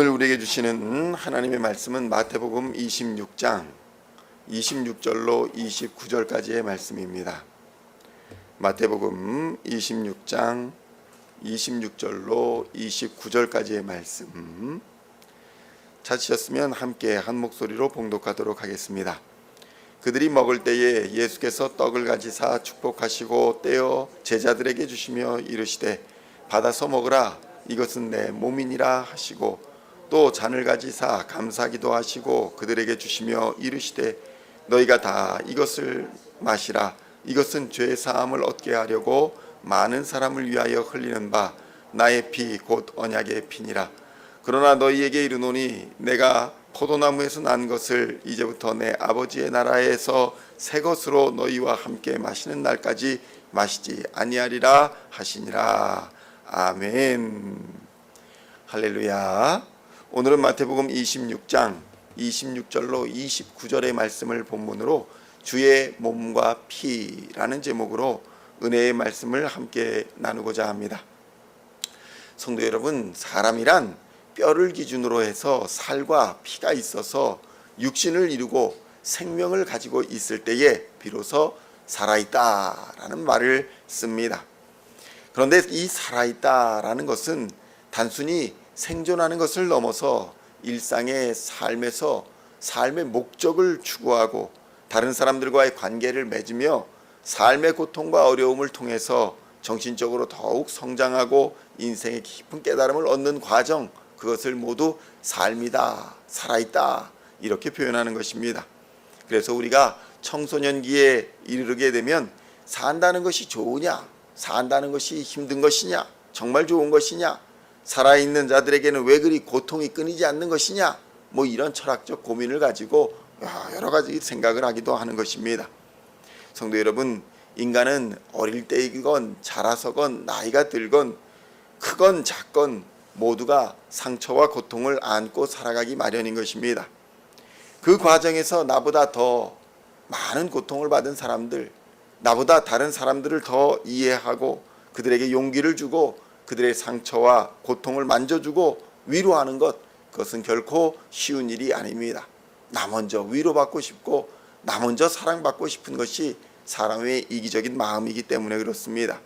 오늘 우리에게 주시는 하나님의 말씀은 마태복음 26장 26절로 29절까지의 말씀입니다. 마태복음 26장 26절로 29절까지의 말씀 찾으셨으면 함께 한 목소리로 봉독하도록 하겠습니다. 그들이 먹을 때에 예수께서 떡을 가지사 축복하시고 떼어 제자들에게 주시며 이르시되 받아서 먹으라, 이것은 내 몸이니라 하시고 또 잔을 가지사 감사기도 하시고 그들에게 주시며 이르시되 너희가 다 이것을 마시라, 이것은 죄 사함을 얻게 하려고 많은 사람을 위하여 흘리는 바 나의 피 곧 언약의 피니라. 그러나 너희에게 이르노니 내가 포도나무에서 난 것을 이제부터 내 아버지의 나라에서 새 것으로 너희와 함께 마시는 날까지 마시지 아니하리라 하시니라. 아멘. 할렐루야. 오늘은 마태복음 26장 26절로 29절의 말씀을 본문으로 주의 몸과 피라는 제목으로 은혜의 말씀을 함께 나누고자 합니다. 성도 여러분, 사람이란 뼈를 기준으로 해서 살과 피가 있어서 육신을 이루고 생명을 가지고 있을 때에 비로소 살아있다라는 말을 씁니다. 그런데 이 살아있다라는 것은 단순히 생존하는 것을 넘어서 일상의 삶에서 삶의 목적을 추구하고 다른 사람들과의 관계를 맺으며 삶의 고통과 어려움을 통해서 정신적으로 더욱 성장하고 인생의 깊은 깨달음을 얻는 과정, 그것을 모두 삶이다, 살아있다 이렇게 표현하는 것입니다. 그래서 우리가 청소년기에 이르게 되면 산다는 것이 좋으냐, 산다는 것이 힘든 것이냐, 정말 좋은 것이냐, 살아있는 자들에게는 왜 그리 고통이 끊이지 않는 것이냐, 뭐 이런 철학적 고민을 가지고 여러 가지 생각을 하기도 하는 것입니다. 성도 여러분, 인간은 어릴 때이건 자라서건 나이가 들건 크건 작건 모두가 상처와 고통을 안고 살아가기 마련인 것입니다. 그 과정에서 나보다 더 많은 고통을 받은 사람들, 나보다 다른 사람들을 더 이해하고 그들에게 용기를 주고 그들의 상처와 고통을 만져주고 위로하는 것, 그것은 결코 쉬운 일이 아닙니다. 나 먼저 위로받고 싶고 나 먼저 사랑받고 싶은 것이 사람의 이기적인 마음이기 때문에 그렇습니다.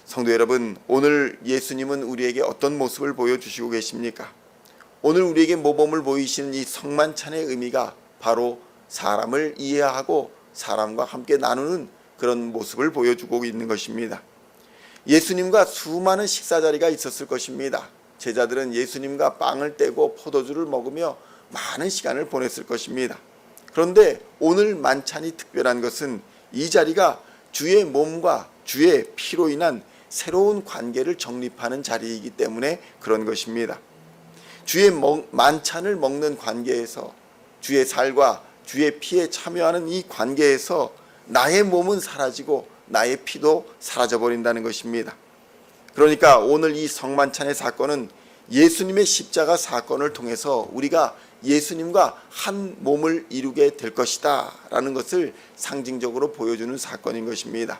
성도 여러분, 오늘 예수님은 우리에게 어떤 모습을 보여주시고 계십니까? 오늘 우리에게 모범을 보이시는 이 성만찬의 의미가 바로 사람을 이해하고 사람과 함께 나누는 그런 모습을 보여주고 있는 것입니다. 예수님과 수많은 식사 자리가 있었을 것입니다. 제자들은 예수님과 빵을 떼고 포도주를 먹으며 많은 시간을 보냈을 것입니다. 그런데 오늘 만찬이 특별한 것은 이 자리가 주의 몸과 주의 피로 인한 새로운 관계를 정립하는 자리이기 때문에 그런 것입니다. 주의 만찬을 먹는 관계에서, 주의 살과 주의 피에 참여하는 이 관계에서 나의 몸은 사라지고 나의 피도 사라져버린다는 것입니다. 그러니까 오늘 이 성만찬의 사건은 예수님의 십자가 사건을 통해서 우리가 예수님과 한 몸을 이루게 될 것이다 라는 것을 상징적으로 보여주는 사건인 것입니다.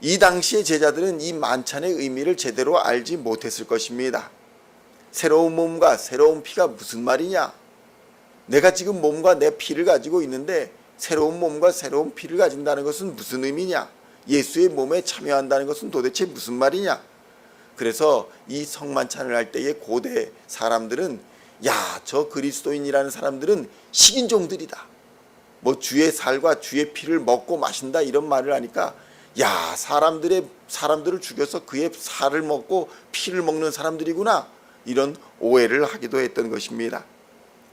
이 당시의 제자들은 이 만찬의 의미를 제대로 알지 못했을 것입니다. 새로운 몸과 새로운 피가 무슨 말이냐? 내가 지금 몸과 내 피를 가지고 있는데 새로운 몸과 새로운 피를 가진다는 것은 무슨 의미냐? 예수의 몸에 참여한다는 것은 도대체 무슨 말이냐? 그래서 이 성만찬을 할 때의 고대 사람들은 저 그리스도인이라는 사람들은 식인종들이다. 뭐 주의 살과 주의 피를 먹고 마신다 이런 말을 하니까 사람들을 죽여서 그의 살을 먹고 피를 먹는 사람들이구나, 이런 오해를 하기도 했던 것입니다.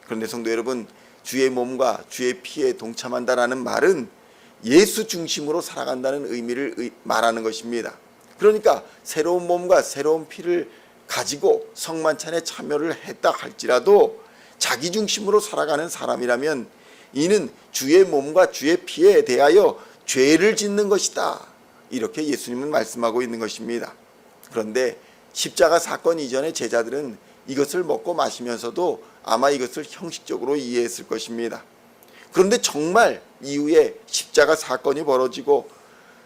그런데 성도 여러분, 주의 몸과 주의 피에 동참한다라는 말은 예수 중심으로 살아간다는 의미를 말하는 것입니다. 그러니까 새로운 몸과 새로운 피를 가지고 성만찬에 참여를 했다 할지라도 자기 중심으로 살아가는 사람이라면 이는 주의 몸과 주의 피에 대하여 죄를 짓는 것이다, 이렇게 예수님은 말씀하고 있는 것입니다. 그런데 십자가 사건 이전의 제자들은 이것을 먹고 마시면서도 아마 이것을 형식적으로 이해했을 것입니다. 그런데 정말 이후에 십자가 사건이 벌어지고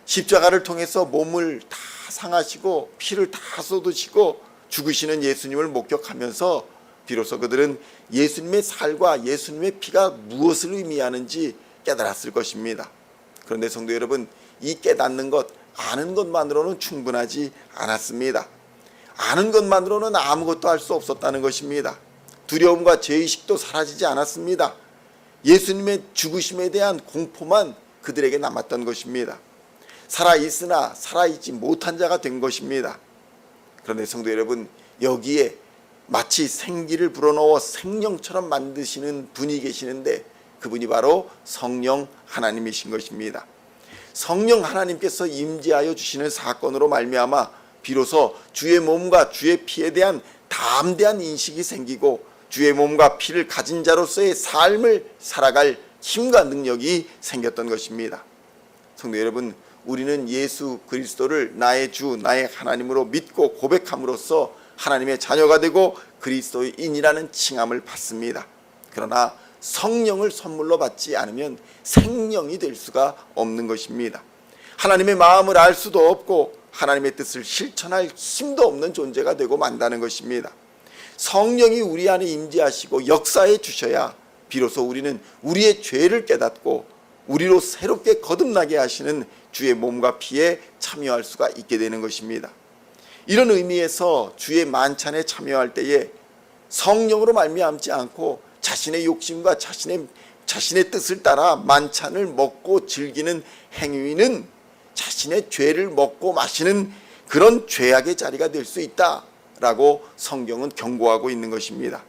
십자가를 통해서 몸을 다 상하시고 피를 다 쏟으시고 죽으시는 예수님을 목격하면서 비로소 그들은 예수님의 살과 예수님의 피가 무엇을 의미하는지 깨달았을 것입니다. 그런데 성도 여러분, 이 깨닫는 것, 아는 것만으로는 충분하지 않았습니다. 아는 것만으로는 아무것도 할 수 없었다는 것입니다. 두려움과 죄의식도 사라지지 않았습니다. 예수님의 죽으심에 대한 공포만 그들에게 남았던 것입니다. 살아있으나 살아있지 못한 자가 된 것입니다. 그런데 성도 여러분, 여기에 마치 생기를 불어넣어 생명처럼 만드시는 분이 계시는데 그분이 바로 성령 하나님이신 것입니다. 성령 하나님께서 임재하여 주시는 사건으로 말미암아 비로소 주의 몸과 주의 피에 대한 담대한 인식이 생기고 주의 몸과 피를 가진 자로서의 삶을 살아갈 힘과 능력이 생겼던 것입니다. 성도 여러분, 우리는 예수 그리스도를 나의 주, 나의 하나님으로 믿고 고백함으로써 하나님의 자녀가 되고 그리스도인이라는 칭함을 받습니다. 그러나 성령을 선물로 받지 않으면 생명이 될 수가 없는 것입니다. 하나님의 마음을 알 수도 없고 하나님의 뜻을 실천할 힘도 없는 존재가 되고 만다는 것입니다. 성령이 우리 안에 임재하시고 역사해 주셔야 비로소 우리는 우리의 죄를 깨닫고 우리로 새롭게 거듭나게 하시는 주의 몸과 피에 참여할 수가 있게 되는 것입니다. 이런 의미에서 주의 만찬에 참여할 때에 성령으로 말미암지 않고 자신의 욕심과 자신의 뜻을 따라 만찬을 먹고 즐기는 행위는 자신의 죄를 먹고 마시는 그런 죄악의 자리가 될 수 있다라고 성경은 경고하고 있는 것입니다.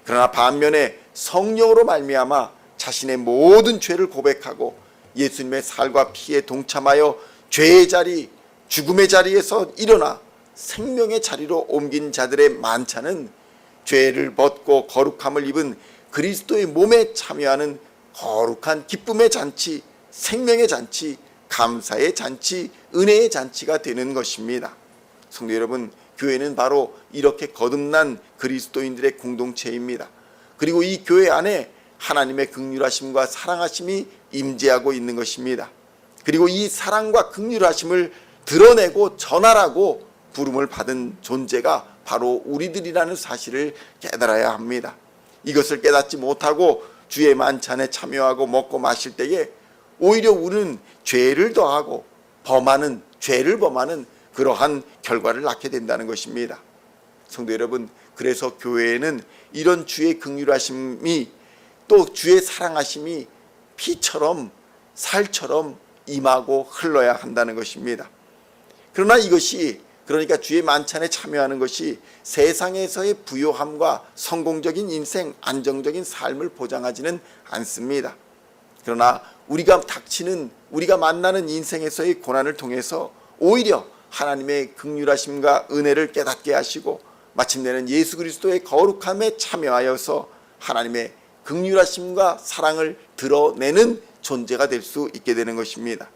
그러나 반면에 성령으로 말미암아 자신의 모든 죄를 고백하고 예수님의 살과 피에 동참하여 죄의 자리, 죽음의 자리에서 일어나 생명의 자리로 옮긴 자들의 만찬은 죄를 벗고 거룩함을 입은 그리스도의 몸에 참여하는 거룩한 기쁨의 잔치, 생명의 잔치, 감사의 잔치, 은혜의 잔치가 되는 것입니다. 성도 여러분, 교회는 바로 이렇게 거듭난 그리스도인들의 공동체입니다. 그리고 이 교회 안에 하나님의 긍휼하심과 사랑하심이 임재하고 있는 것입니다. 그리고 이 사랑과 긍휼하심을 드러내고 전하라고 부름을 받은 존재가 바로 우리들이라는 사실을 깨달아야 합니다. 이것을 깨닫지 못하고 주의 만찬에 참여하고 먹고 마실 때에 오히려 우리는 죄를 더하고 죄를 범하는 그러한 결과를 낳게 된다는 것입니다. 성도 여러분, 그래서 교회에는 이런 주의 긍휼하심이 또 주의 사랑하심이 피처럼 살처럼 임하고 흘러야 한다는 것입니다. 그러나 그러니까 주의 만찬에 참여하는 것이 세상에서의 부요함과 성공적인 인생, 안정적인 삶을 보장하지는 않습니다. 그러나 우리가 만나는 인생에서의 고난을 통해서 오히려 하나님의 긍휼하심과 은혜를 깨닫게 하시고 마침내는 예수 그리스도의 거룩함에 참여하여서 하나님의 긍휼하심과 사랑을 드러내는 존재가 될 수 있게 되는 것입니다.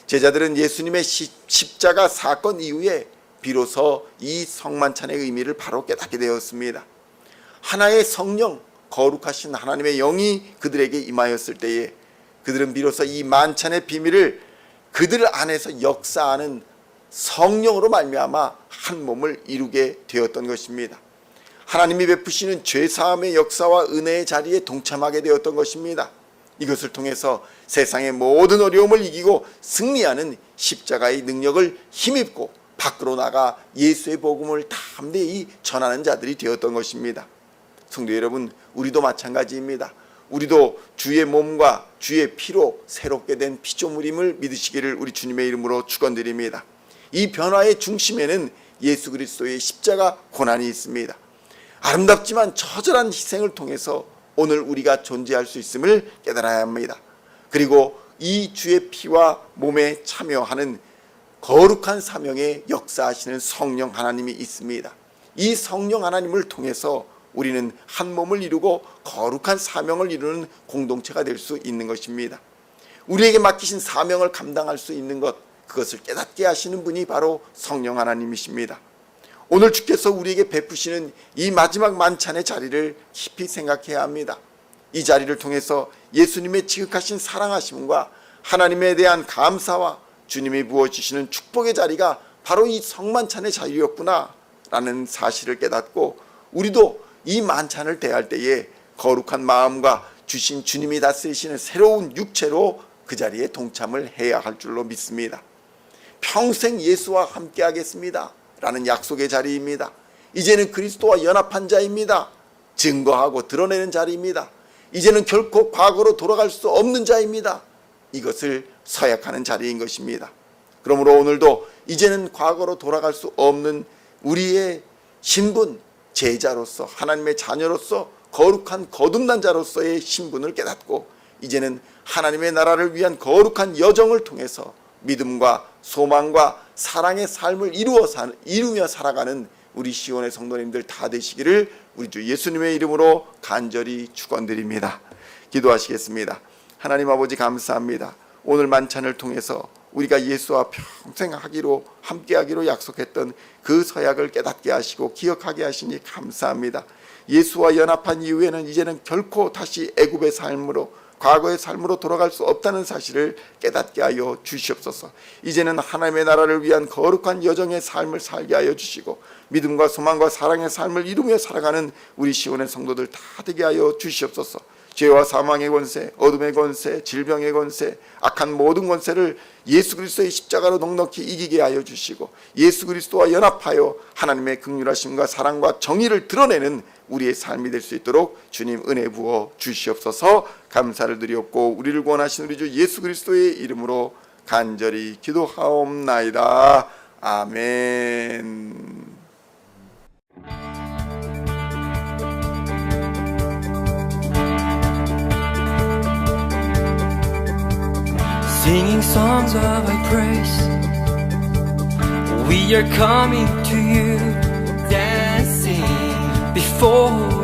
제자들은 예수님의 십자가 사건 이후에 비로소 이 성만찬의 의미를 바로 깨닫게 되었습니다. 하나의 성령, 거룩하신 하나님의 영이 그들에게 임하였을 때에 그들은 비로소 이 만찬의 비밀을 그들 안에서 역사하는 성령으로 말미암아 한 몸을 이루게 되었던 것입니다. 하나님이 베푸시는 죄사함의 역사와 은혜의 자리에 동참하게 되었던 것입니다. 이것을 통해서 세상의 모든 어려움을 이기고 승리하는 십자가의 능력을 힘입고 밖으로 나가 예수의 복음을 담대히 전하는 자들이 되었던 것입니다. 성도 여러분, 우리도 마찬가지입니다. 우리도 주의 몸과 주의 피로 새롭게 된 피조물임을 믿으시기를 우리 주님의 이름으로 축원드립니다. 이 변화의 중심에는 예수 그리스도의 십자가 고난이 있습니다. 아름답지만 처절한 희생을 통해서 오늘 우리가 존재할 수 있음을 깨달아야 합니다. 그리고 이 주의 피와 몸에 참여하는 거룩한 사명에 역사하시는 성령 하나님이 있습니다. 이 성령 하나님을 통해서 우리는 한 몸을 이루고 거룩한 사명을 이루는 공동체가 될 수 있는 것입니다. 우리에게 맡기신 사명을 감당할 수 있는 것, 그것을 깨닫게 하시는 분이 바로 성령 하나님이십니다. 오늘 주께서 우리에게 베푸시는 이 마지막 만찬의 자리를 깊이 생각해야 합니다. 이 자리를 통해서 예수님의 지극하신 사랑하심과 하나님에 대한 감사와 주님이 부어주시는 축복의 자리가 바로 이 성만찬의 자리였구나 라는 사실을 깨닫고 우리도 이 만찬을 대할 때에 거룩한 마음과 주신 주님이 다스리시는 새로운 육체로 그 자리에 동참을 해야 할 줄로 믿습니다. 평생 예수와 함께 하겠습니다 라는 약속의 자리입니다. 이제는 그리스도와 연합한 자입니다. 증거하고 드러내는 자리입니다. 이제는 결코 과거로 돌아갈 수 없는 자입니다. 이것을 서약하는 자리인 것입니다. 그러므로 오늘도 이제는 과거로 돌아갈 수 없는 우리의 신분, 제자로서, 하나님의 자녀로서, 거룩한 거듭난 자로서의 신분을 깨닫고 이제는 하나님의 나라를 위한 거룩한 여정을 통해서 믿음과 소망과 사랑의 삶을 이루며 살아가는 우리 시온의 성도님들 다 되시기를 우리 주 예수님의 이름으로 간절히 축원드립니다. 기도하시겠습니다. 하나님 아버지 감사합니다. 오늘 만찬을 통해서 우리가 예수와 평생 함께하기로 약속했던 그 서약을 깨닫게 하시고 기억하게 하시니 감사합니다. 예수와 연합한 이후에는 이제는 결코 다시 애굽의 삶으로, 과거의 삶으로 돌아갈 수 없다는 사실을 깨닫게 하여 주시옵소서. 이제는 하나님의 나라를 위한 거룩한 여정의 삶을 살게 하여 주시고 믿음과 소망과 사랑의 삶을 이루며 살아가는 우리 시온의 성도들 다 되게 하여 주시옵소서. 죄와 사망의 권세, 어둠의 권세, 질병의 권세, 악한 모든 권세를 예수 그리스도의 십자가로 넉넉히 이기게 하여 주시고 예수 그리스도와 연합하여 하나님의 긍휼하심과 사랑과 정의를 드러내는 우리의 삶이 될 수 있도록 주님 은혜 부어 주시옵소서. 감사를 드리옵고 우리를 구원하신 우리 주 예수 그리스도의 이름으로 간절히 기도하옵나이다. 아멘. Singing songs of thy praise, we are coming to you, dancing before